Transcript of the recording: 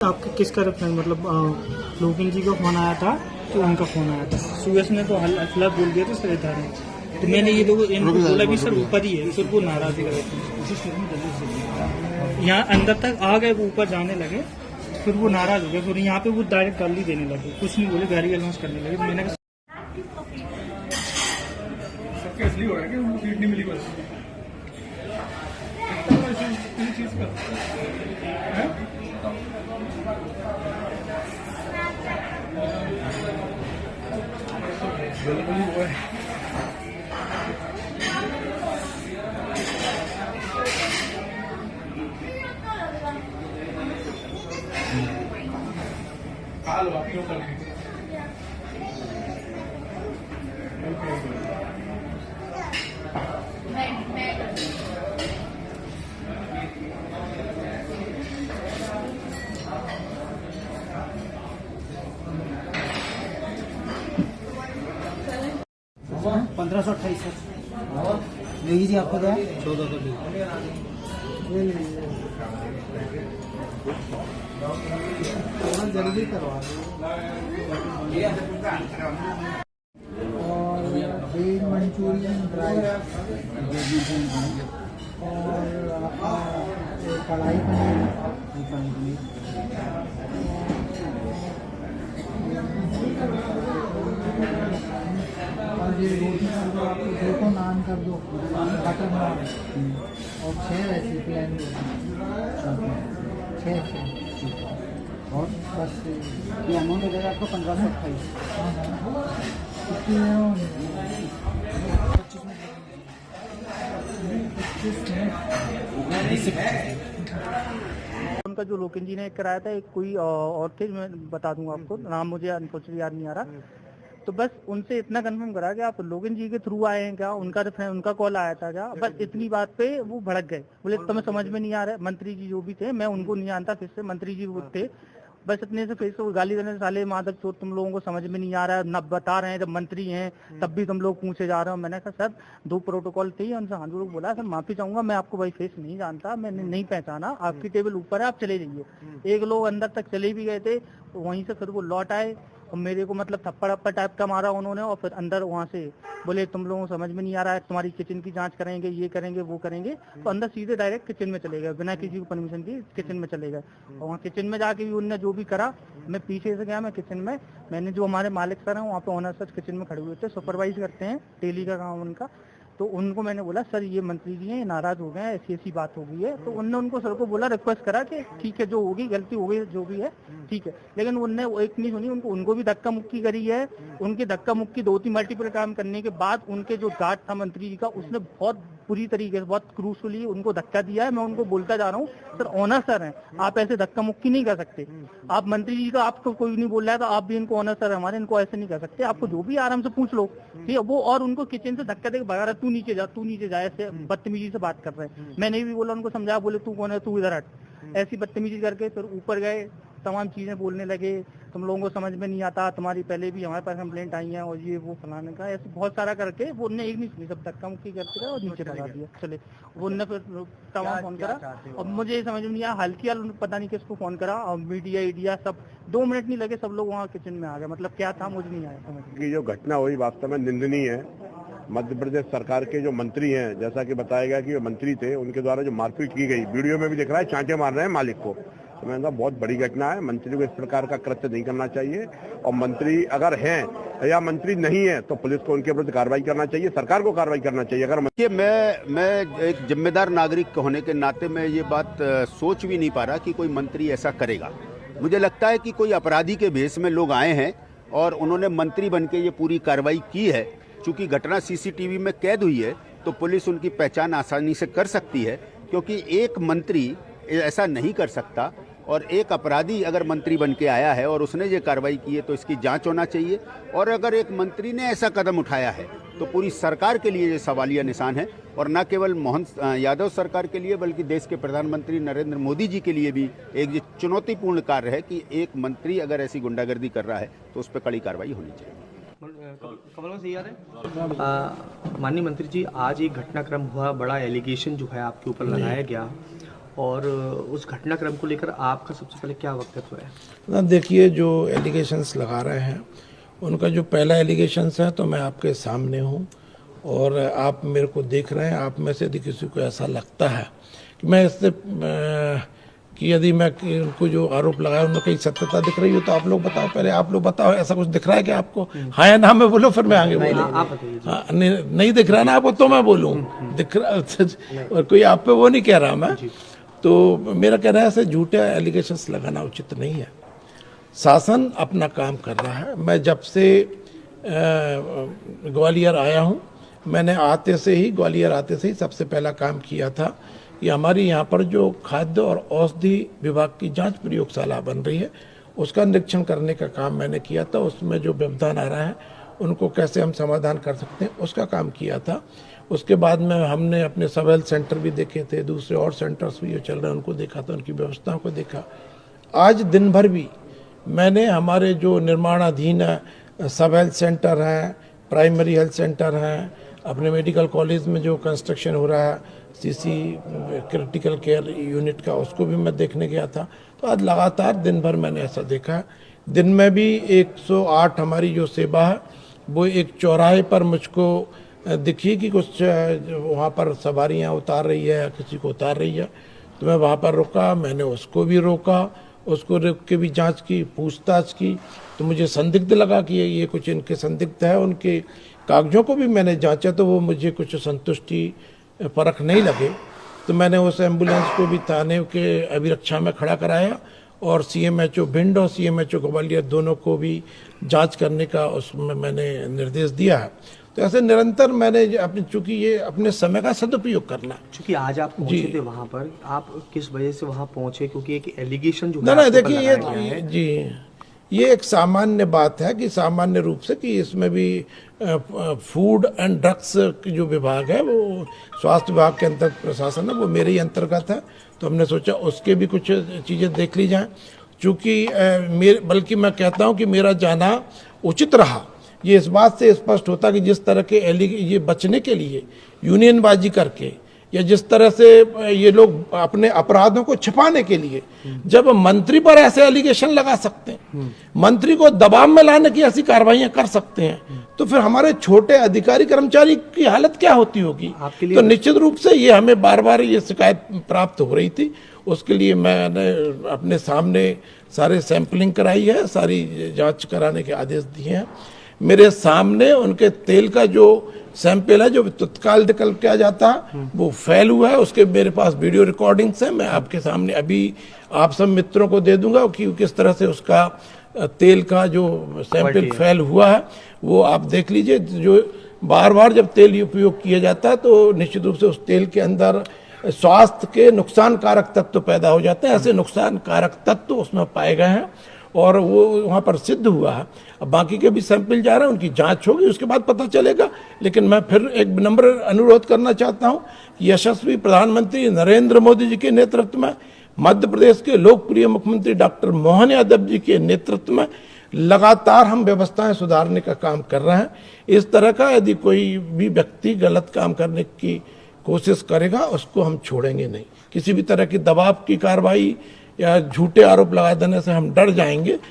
आपके किस तरफ में मतलब लोकेल जी का फोन आया था तो उनका फोन आया था। सुयस ने तो हल्ला बोल दिया था सर इधर है, तो मैंने ये इनको बोला भी सर ऊपर ही है, फिर वो नाराज ही रहे। यहाँ अंदर तक आ गए, वो ऊपर जाने लगे, फिर वो नाराज हो गए, फिर यहाँ पे वो डायरेक्ट गाली देने लगे, कुछ नहीं बोले, गाली अनाउंस करने लगे। तो मैंने कहा सबके असली हो रहा है कि उनको सीट नहीं मिली बस चीज का बिल्कुल हुआ है। हाल बाकी हो करके 1528 सर लेगी जी आपको क्या 1400 जल्दी करवा और वेज मंचूरियन ड्राई और कढ़ाई पनीर और ये रोटी कर दो, आपको 2 नान कर दो, बटर नान और 6 वैसे प्लेन 6 और बस ये अमाउंट हो जाएगा आपको 1528। उनका जो लोकेन जी ने कराया था, एक कोई और थे, मैं बता दूंगा आपको, नाम मुझे अनफॉर्चुनेटली याद नहीं आ रहा। तो बस उनसे इतना कंफर्म करा कि आप लोकेन जी के थ्रू आए हैं क्या, उनका कॉल आया था क्या, बस इतनी बात पे वो भड़क गए। बोले तुम्हें समझ में नहीं आ रहा है। मंत्री जी जो भी थे, मैं उनको नहीं जानता, फिर से मंत्री जी वो थे, बस इतने से फिर से गाली देने, साले माधव चोर, तुम लोगों को समझ में नहीं आ रहा है, न बता रहे हैं, जब मंत्री हैं तब भी तुम लोग पूछे जा रहे हो। मैंने कहा सर 2 प्रोटोकॉल थे, उनसे हाथ जोड़ बोला सर माफी चाहूंगा, मैं आपको भाई फेस नहीं जानता, मैंने नहीं पहचाना, आपकी टेबल ऊपर है, आप चले जाइए। एक लोग अंदर तक चले भी गए थे, तो वहीं से फिर वो लौट आए और मेरे को मतलब थप्पड़ अप्पड़ टाइप का मारा उन्होंने, और फिर अंदर वहाँ से बोले तुम लोगों को समझ में नहीं आ रहा है, तुम्हारी किचन की जांच करेंगे, ये करेंगे वो करेंगे। तो अंदर सीधे डायरेक्ट किचन में चले गए, बिना किसी को परमिशन की किचन में चले गए। और वहाँ किचन में जाके भी उनने जो भी करा, मैं पीछे से गया, मैं किचन में, मैंने जो हमारे मालिक सर हैं वहाँ पे ओनर सर किचन में खड़े हुए थे, सुपरवाइज करते हैं, डेली का काम उनका। तो उनको मैंने बोला सर ये मंत्री जी हैं, नाराज हो गए हैं, ऐसी ऐसी बात हो गई है। तो उनने उनको सर को बोला, रिक्वेस्ट करा कि ठीक है जो होगी, गलती हो गई जो भी है ठीक है, लेकिन उनने एक नहीं सुनी, उनको भी धक्का मुक्की करी है। उनकी धक्का मुक्की 2-3 मल्टीपल काम करने के बाद उनके जो गार्ड था मंत्री जी का, उसने बहुत बुरी तरीके से, बहुत क्रूशली उनको धक्का दिया है। मैं उनको बोलता जा रहा हूँ सर ऑनर सर हैं, आप ऐसे धक्का मुक्की नहीं कर सकते। आप मंत्री जी का, आपको कोई नहीं बोल रहा है तो आप भी इनको ऑनर सर हमारे, इनको ऐसे नहीं कर सकते, आपको जो भी आराम से पूछ लो, ठीक है। वो और उनको किचन से धक्का देकर भगा रहा, तू नीचे जा, ऐसे बदतमीजी से बात कर रहे हैं। मैंने भी बोला, उनको समझा, बोले तू कौन है, तू इधर हट, ऐसी बदतमीजी करके फिर ऊपर गए, तमाम चीजें बोलने लगे, तुम लोगों को समझ में नहीं आता, तुम्हारी पहले भी हमारे पास कंप्लेंट आई है और ये वो फलाने का, ऐसे बहुत सारा करके वो उनने एक नहीं सुनी, सब धक्का मुक्की करते रहे और नीचे भगा दिया। चले वो उनने फिर तमाम फोन करा और मुझे ये समझ में नहीं आया, हल्की पता नहीं किसको फोन करा, और मीडिया सब 2 मिनट नहीं लगे, सब लोग वहाँ किचन में आ गए। मतलब क्या था मुझे नहीं आया समझ में। जो घटना हुई वास्तव में निंदनीय है। मध्य प्रदेश सरकार के जो मंत्री हैं, जैसा कि बताया गया कि मंत्री थे, उनके द्वारा जो मारपीट की गई, वीडियो में भी दिख रहा है, चांटे मार रहे हैं मालिक को। तो मैंने कहा बहुत बड़ी घटना है, मंत्री को इस प्रकार का कृत्य नहीं करना चाहिए, और मंत्री अगर हैं या मंत्री नहीं है तो पुलिस को उनके विरुद्ध कार्रवाई करना चाहिए, सरकार को कार्रवाई करना चाहिए। अगर मैं एक जिम्मेदार नागरिक होने के नाते मैं ये बात सोच भी नहीं पा रहा कि कोई मंत्री ऐसा करेगा। मुझे लगता है कि कोई अपराधी के भेष में लोग आए हैं और उन्होंने मंत्री बन के ये पूरी कार्रवाई की है। चूंकि घटना सीसीटीवी में कैद हुई है तो पुलिस उनकी पहचान आसानी से कर सकती है, क्योंकि एक मंत्री ऐसा नहीं कर सकता, और एक अपराधी अगर मंत्री बन के आया है और उसने ये कार्रवाई की है तो इसकी जांच होना चाहिए। और अगर एक मंत्री ने ऐसा कदम उठाया है तो पूरी सरकार के लिए ये सवालिया निशान है, और न केवल मोहन यादव सरकार के लिए बल्कि देश के प्रधानमंत्री नरेंद्र मोदी जी के लिए भी एक ये चुनौतीपूर्ण कार्य है कि एक मंत्री अगर ऐसी गुंडागर्दी कर रहा है तो उस पर कड़ी कार्रवाई होनी चाहिए। कमल से याद है माननीय मंत्री जी, आज एक घटनाक्रम हुआ, बड़ा एलिगेशन जो है आपके ऊपर लगाया गया, और उस घटनाक्रम को लेकर आपका सबसे पहले क्या वक्तव्य है? ना देखिए, जो एलिगेशंस लगा रहे हैं उनका जो पहला एलिगेशंस है तो मैं आपके सामने हूँ और आप मेरे को देख रहे हैं। आप में से यदि किसी को ऐसा लगता है कि मैं इससे कि यदि मैं उनको जो आरोप लगाया उनमें कहीं सत्यता दिख रही हो तो आप लोग बताओ, पहले आप लोग बताओ ऐसा कुछ दिख रहा है कि आपको? हाँ या ना में बोलो, फिर मैं आगे बोलूँ। हाँ, नहीं दिख रहा ना आपको तो मैं बोलूँ, दिख रहा और कोई आप पे वो नहीं कह रहा मैं। तो मेरा कहना है ऐसे झूठे एलिगेशंस लगाना उचित नहीं है। शासन अपना काम कर रहा है। मैं जब से ग्वालियर आया हूँ, मैंने ग्वालियर आते से ही सबसे पहला काम किया था कि हमारी यहाँ पर जो खाद्य और औषधि विभाग की जांच प्रयोगशाला बन रही है उसका निरीक्षण करने का काम मैंने किया था। उसमें जो व्यवधान आ रहा है उनको कैसे हम समाधान कर सकते हैं उसका काम किया था। उसके बाद में हमने अपने सब हेल्थ सेंटर भी देखे थे, दूसरे और सेंटर्स भी जो चल रहे हैं उनको देखा था, उनकी व्यवस्थाओं को देखा। आज दिन भर भी मैंने हमारे जो निर्माणाधीन सब हेल्थ सेंटर हैं, प्राइमरी हेल्थ सेंटर हैं, अपने मेडिकल कॉलेज में जो कंस्ट्रक्शन हो रहा है सीसी क्रिटिकल केयर यूनिट का, उसको भी मैं देखने गया था। तो आज लगातार दिन भर मैंने ऐसा देखा है। दिन में भी 108 हमारी जो सेवा है वो एक चौराहे पर मुझको दिखी कि कुछ वहाँ पर सवारियाँ उतार रही है या किसी को उतार रही है, तो मैं वहाँ पर रुका, मैंने उसको भी रोका, उसको रोक के भी जांच की, पूछताछ की। तो मुझे संदिग्ध लगा कि ये कुछ इनके संदिग्ध है। उनके कागजों को भी मैंने जांचा तो वो मुझे कुछ संतुष्टि परख नहीं लगे। तो मैंने उस एम्बुलेंस को भी थाने के अभिरक्षा में खड़ा कराया और सीएमएचओ भिंड और सीएमएचओ ग्वालियर दोनों को भी जांच करने का उसमें मैंने निर्देश दिया है। तो ऐसे निरंतर मैंने अपने, चूंकि ये अपने समय का सदुपयोग करना। क्योंकि आज आप पहुंचे थे वहां पर, आप किस वजह से वहां पहुंचे? क्योंकि एक एलिगेशन जो ना देखिए, ये एक सामान्य बात है कि सामान्य रूप से कि इसमें भी फूड एंड ड्रग्स की जो विभाग है वो स्वास्थ्य विभाग के अंतर्गत प्रशासन है, वो मेरे ही अंतर्गत है। तो हमने सोचा उसके भी कुछ चीज़ें देख ली जाएं। चूँकि बल्कि मैं कहता हूं कि मेरा जाना उचित रहा। ये इस बात से स्पष्ट होता कि जिस तरह के ये बचने के लिए यूनियनबाजी करके या जिस तरह से ये लोग अपने अपराधों को छिपाने के लिए जब मंत्री पर ऐसे एलिगेशन लगा सकते हैं, मंत्री को दबाव में लाने की ऐसी कार्रवाइयां कर सकते हैं, तो फिर हमारे छोटे अधिकारी कर्मचारी की हालत क्या होती होगी? तो निश्चित रूप से ये हमें बार बार ये शिकायत प्राप्त हो रही थी। उसके लिए मैंने अपने सामने सारे सैंपलिंग कराई है, सारी जांच कराने के आदेश दिए हैं। मेरे सामने उनके तेल का जो सैंपल है जो तत्काल निकल के आ जाता है वो फेल हुआ है, उसके मेरे पास वीडियो रिकॉर्डिंग्स है। मैं आपके सामने अभी आप सब मित्रों को दे दूंगा कि किस तरह से उसका तेल का जो सैंपल फेल हुआ है वो आप देख लीजिए। जो बार बार जब तेल उपयोग किया जाता है तो निश्चित रूप से उस तेल के अंदर स्वास्थ्य के नुकसान कारक तत्व पैदा हो जाते हैं। ऐसे नुकसान कारक तत्व उसमें पाए गए हैं और वो वहाँ पर सिद्ध हुआ है। अब बाकी के भी सैंपल जा रहे हैं, उनकी जांच होगी, उसके बाद पता चलेगा। लेकिन मैं फिर एक विनम्र अनुरोध करना चाहता हूँ कि यशस्वी प्रधानमंत्री नरेंद्र मोदी जी के नेतृत्व में, मध्य प्रदेश के लोकप्रिय मुख्यमंत्री डॉक्टर मोहन यादव जी के नेतृत्व में लगातार हम व्यवस्थाएं सुधारने का काम कर रहे हैं। इस तरह का यदि कोई भी व्यक्ति गलत काम करने की कोशिश करेगा उसको हम छोड़ेंगे नहीं। किसी भी तरह की दबाव की कार्रवाई या झूठे आरोप लगा देने से हम डर जाएंगे।